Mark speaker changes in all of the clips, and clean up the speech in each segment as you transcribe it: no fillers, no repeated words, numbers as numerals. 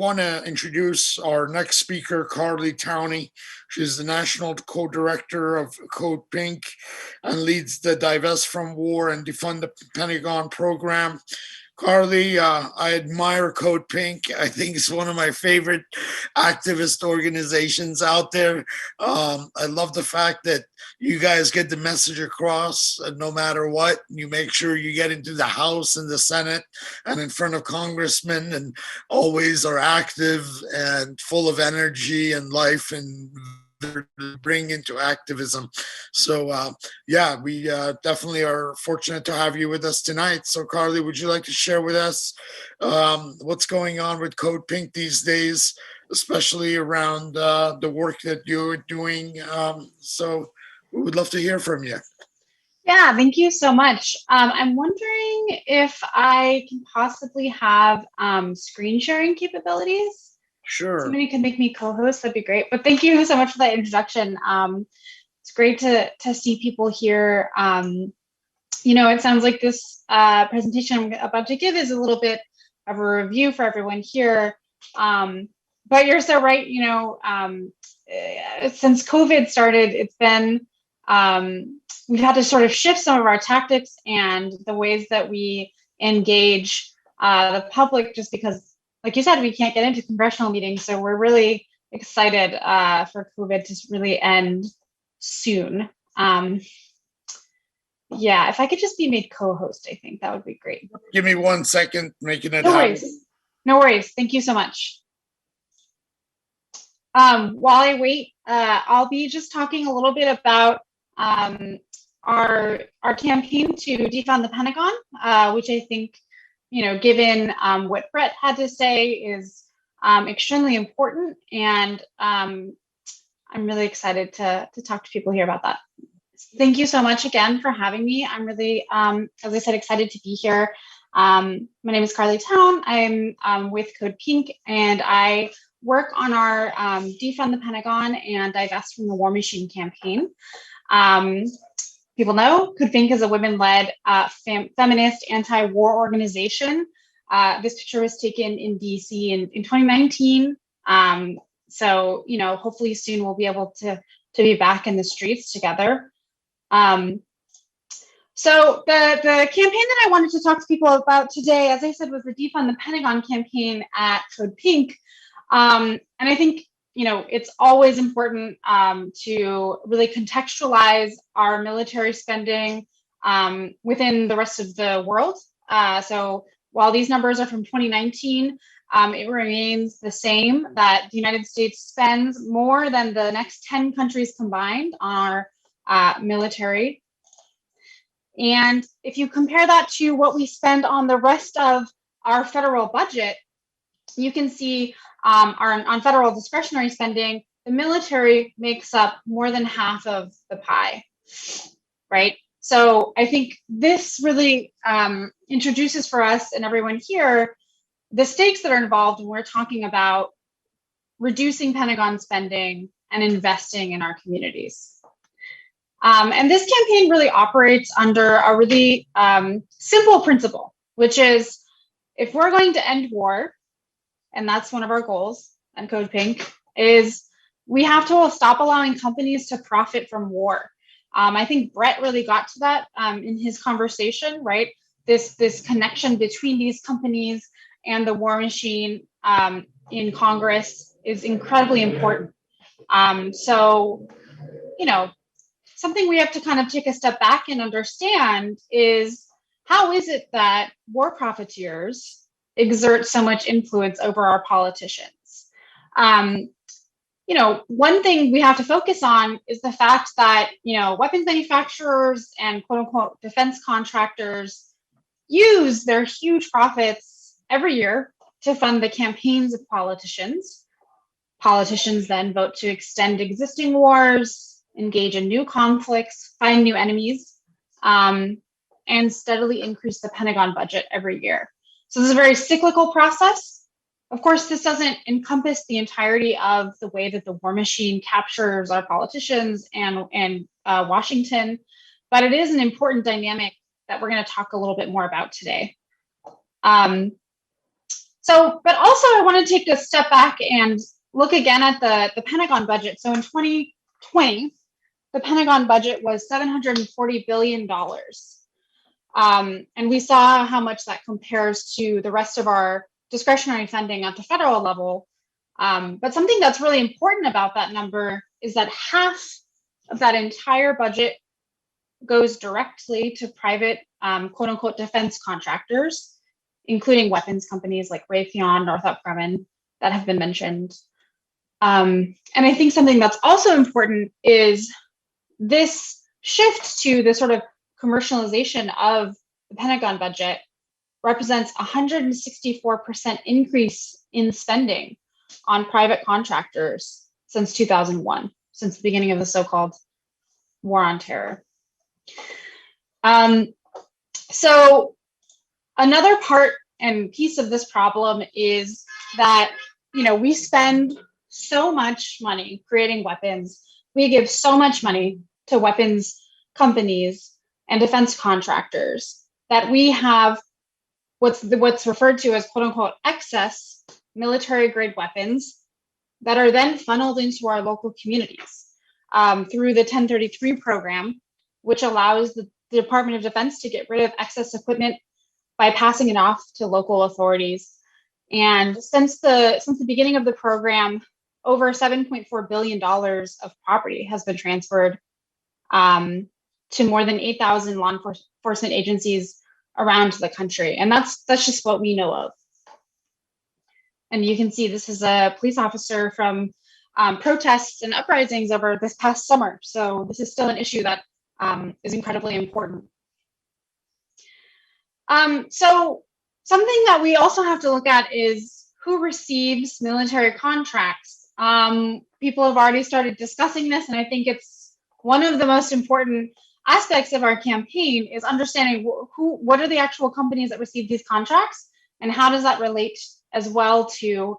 Speaker 1: want to introduce our next speaker, Carley Towne. She's the National Co-Director of CODEPINK and leads the Divest from War and Defund the Pentagon program. Carley, I admire CODEPINK. I think it's one of my favorite activist organizations out there. I love the fact that you guys get the message across no matter what. You make sure you get into the House and the Senate and in front of congressmen, and always are active and full of energy and life and bring into activism. So yeah, we definitely are fortunate to have you with us tonight. So Carley, would you like to share with us what's going on with CODEPINK these days, especially around the work that you're doing? So we would love to hear from you.
Speaker 2: Yeah, thank you so much. I'm wondering if I can possibly have screen sharing capabilities.
Speaker 1: Sure.
Speaker 2: Somebody can make me co-host, that'd be great. But thank you so much for that introduction. It's great to see people here. It sounds like this presentation I'm about to give is a little bit of a review for everyone here. But you're so right, since COVID started, it's been, we've had to sort of shift some of our tactics and the ways that we engage the public, just because, like you said, we can't get into congressional meetings. So we're really excited for COVID to really end soon. Yeah, if I could just be made co-host, I think that would be great.
Speaker 1: Give me 1 second, making it
Speaker 2: No
Speaker 1: happen.
Speaker 2: worries. No worries. Thank you so much. While I wait, I'll be just talking a little bit about our campaign to defund the Pentagon, which I think, given what Brett had to say, is extremely important, and I'm really excited to talk to people here about that. Thank you so much again for having me. I'm really, as I said, excited to be here. My name is Carley Towne. I'm with CODEPINK, and I work on our Defund the Pentagon and Divest from the War Machine campaign. People know CODEPINK is a women-led feminist anti-war organization. This picture was taken in DC in 2019. So, hopefully soon we'll be able to be back in the streets together. So the campaign that I wanted to talk to people about today, as I said, was the Defund the Pentagon campaign at CODEPINK. And I think, it's always important to really contextualize our military spending within the rest of the world. So while these numbers are from 2019, it remains the same that the United States spends more than the next 10 countries combined on our military. And if you compare that to what we spend on the rest of our federal budget, you can see on federal discretionary spending, the military makes up more than half of the pie, right? So I think this really introduces for us and everyone here the stakes that are involved when we're talking about reducing Pentagon spending and investing in our communities. And this campaign really operates under a really simple principle, which is if we're going to end war, and that's one of our goals at CODEPINK, is we have to stop allowing companies to profit from war. I think Brett really got to that in his conversation, right? This connection between these companies and the war machine in Congress is incredibly important. So, something we have to kind of take a step back and understand is, how is it that war profiteers exert so much influence over our politicians? One thing we have to focus on is the fact that, weapons manufacturers and quote unquote defense contractors use their huge profits every year to fund the campaigns of politicians. Politicians then vote to extend existing wars, engage in new conflicts, find new enemies, and steadily increase the Pentagon budget every year. So this is a very cyclical process. Of course, this doesn't encompass the entirety of the way that the war machine captures our politicians and Washington, but it is an important dynamic that we're going to talk a little bit more about today. So, but also I want to take a step back and look again at the Pentagon budget. So in 2020, the Pentagon budget was $740 billion. And we saw how much that compares to the rest of our discretionary funding at the federal level. But something that's really important about that number is that half of that entire budget goes directly to private, quote unquote, defense contractors, including weapons companies like Raytheon, Northrop Grumman that have been mentioned. And I think something that's also important is this shift to the sort of commercialization of the Pentagon budget represents 164% increase in spending on private contractors since 2001, since the beginning of the so-called war on terror. So another part and piece of this problem is that, we spend so much money creating weapons. We give so much money to weapons companies and defense contractors that we have what's referred to as quote unquote excess military grade weapons that are then funneled into our local communities through the 1033 program, which allows the Department of Defense to get rid of excess equipment by passing it off to local authorities. And since the beginning of the program, over $7.4 billion of property has been transferred to more than 8,000 law enforcement agencies around the country. And that's just what we know of. And you can see this is a police officer from protests and uprisings over this past summer. So this is still an issue that is incredibly important. So something that we also have to look at is who receives military contracts. People have already started discussing this, and I think it's one of the most important aspects of our campaign is understanding what are the actual companies that receive these contracts, and how does that relate as well to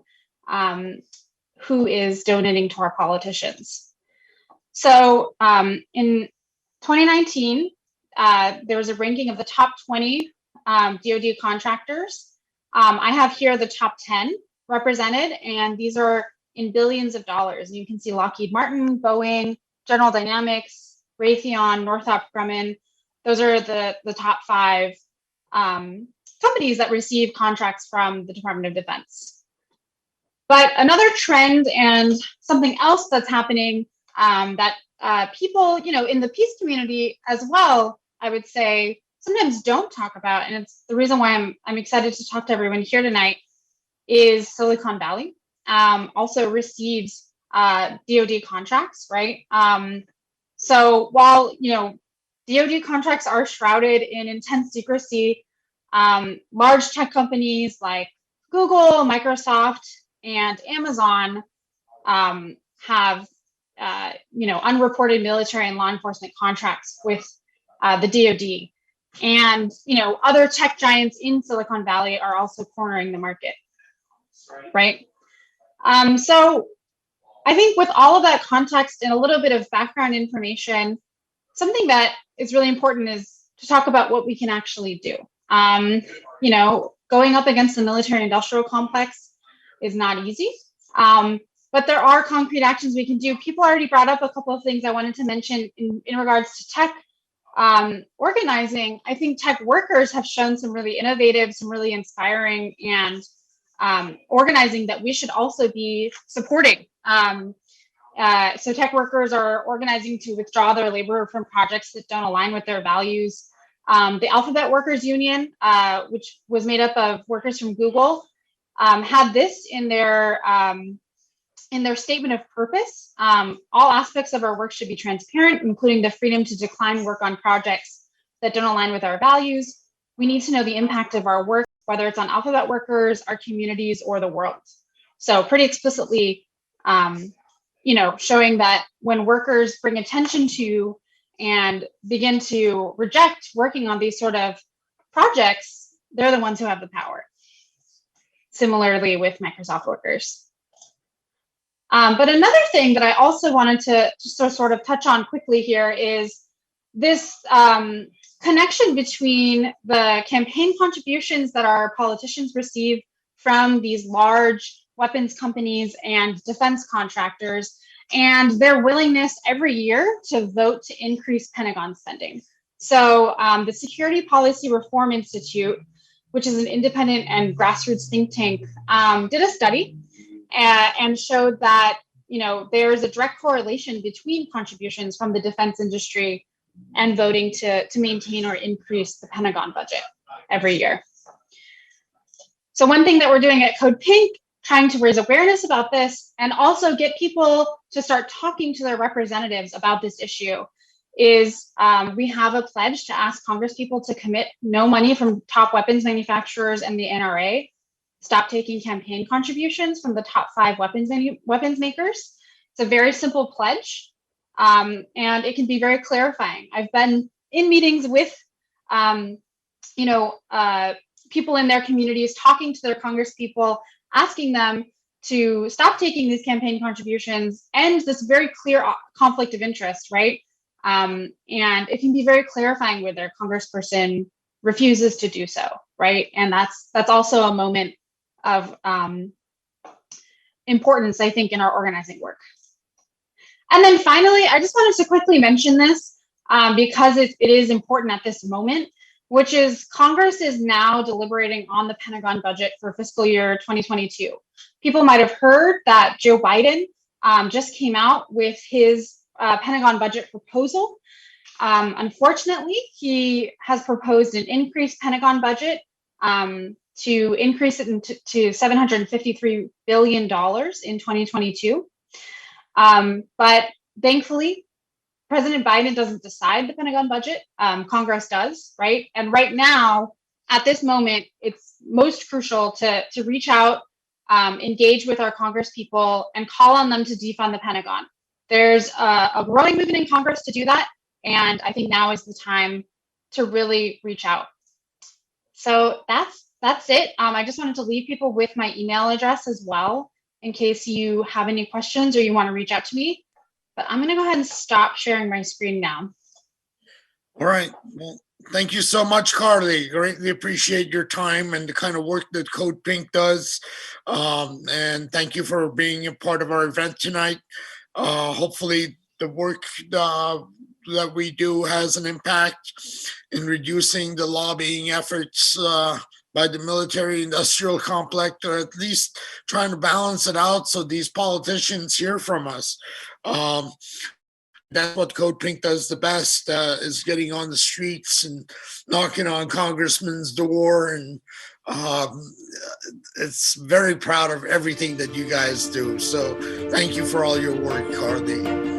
Speaker 2: who is donating to our politicians. So in 2019, there was a ranking of the top 20 DoD contractors. I have here the top 10 represented, and these are in billions of dollars. And you can see Lockheed Martin, Boeing, General Dynamics, Raytheon, Northrop Grumman. Those are the top 5 companies that receive contracts from the Department of Defense. But another trend and something else that's happening that people, in the peace community as well, I would say, sometimes don't talk about, and it's the reason why I'm excited to talk to everyone here tonight, is Silicon Valley also receives DoD contracts, right? So while DoD contracts are shrouded in intense secrecy, large tech companies like Google, Microsoft, and Amazon have unreported military and law enforcement contracts with the DoD. And other tech giants in Silicon Valley are also cornering the market, right? So I think with all of that context and a little bit of background information, something that is really important is to talk about what we can actually do. Going up against the military-industrial complex is not easy, but there are concrete actions we can do. People already brought up a couple of things I wanted to mention in regards to tech organizing. I think tech workers have shown some really innovative, some really inspiring and organizing that we should also be supporting. So tech workers are organizing to withdraw their labor from projects that don't align with their values. The Alphabet Workers Union, which was made up of workers from Google, had this in their statement of purpose. All aspects of our work should be transparent, including the freedom to decline work on projects that don't align with our values. We need to know the impact of our work, whether it's on Alphabet workers, our communities, or the world. So pretty explicitly, showing that when workers bring attention to and begin to reject working on these sort of projects, they're the ones who have the power. Similarly with Microsoft workers. But another thing that I also wanted to just sort of touch on quickly here is this connection between the campaign contributions that our politicians receive from these large weapons companies and defense contractors and their willingness every year to vote to increase Pentagon spending. So the Security Policy Reform Institute, which is an independent and grassroots think tank, did a study and showed that there's a direct correlation between contributions from the defense industry and voting to maintain or increase the Pentagon budget every year. So one thing that we're doing at CODEPINK, trying to raise awareness about this and also get people to start talking to their representatives about this issue, is we have a pledge to ask Congresspeople to commit no money from top weapons manufacturers and the NRA, stop taking campaign contributions from the top 5 weapons makers. It's a very simple pledge, and it can be very clarifying. I've been in meetings with, people in their communities, talking to their Congresspeople, asking them to stop taking these campaign contributions, and this very clear conflict of interest, right? And it can be very clarifying when their congressperson refuses to do so, right? And that's also a moment of importance, I think, in our organizing work. And then finally, I just wanted to quickly mention this because it is important at this moment, which is Congress is now deliberating on the Pentagon budget for fiscal year 2022. People might have heard that Joe Biden just came out with his Pentagon budget proposal. Unfortunately, he has proposed an increased Pentagon budget to increase it to $753 billion in 2022. But thankfully, President Biden doesn't decide the Pentagon budget, Congress does, right? And right now, at this moment, it's most crucial to reach out, engage with our Congresspeople, and call on them to defund the Pentagon. There's a growing movement in Congress to do that, and I think now is the time to really reach out. So that's it. I just wanted to leave people with my email address as well, in case you have any questions or you want to reach out to me. But I'm going to go ahead and stop sharing my screen now.
Speaker 1: All right. Well, thank you so much, Carley. Greatly appreciate your time and the kind of work that CODEPINK does. And thank you for being a part of our event tonight. Hopefully the work that we do has an impact in reducing the lobbying efforts by the military-industrial complex, or at least trying to balance it out so these politicians hear from us. That's what CODEPINK does the best, is getting on the streets and knocking on congressmen's door. And it's very proud of everything that you guys do. So thank you for all your work, Carley.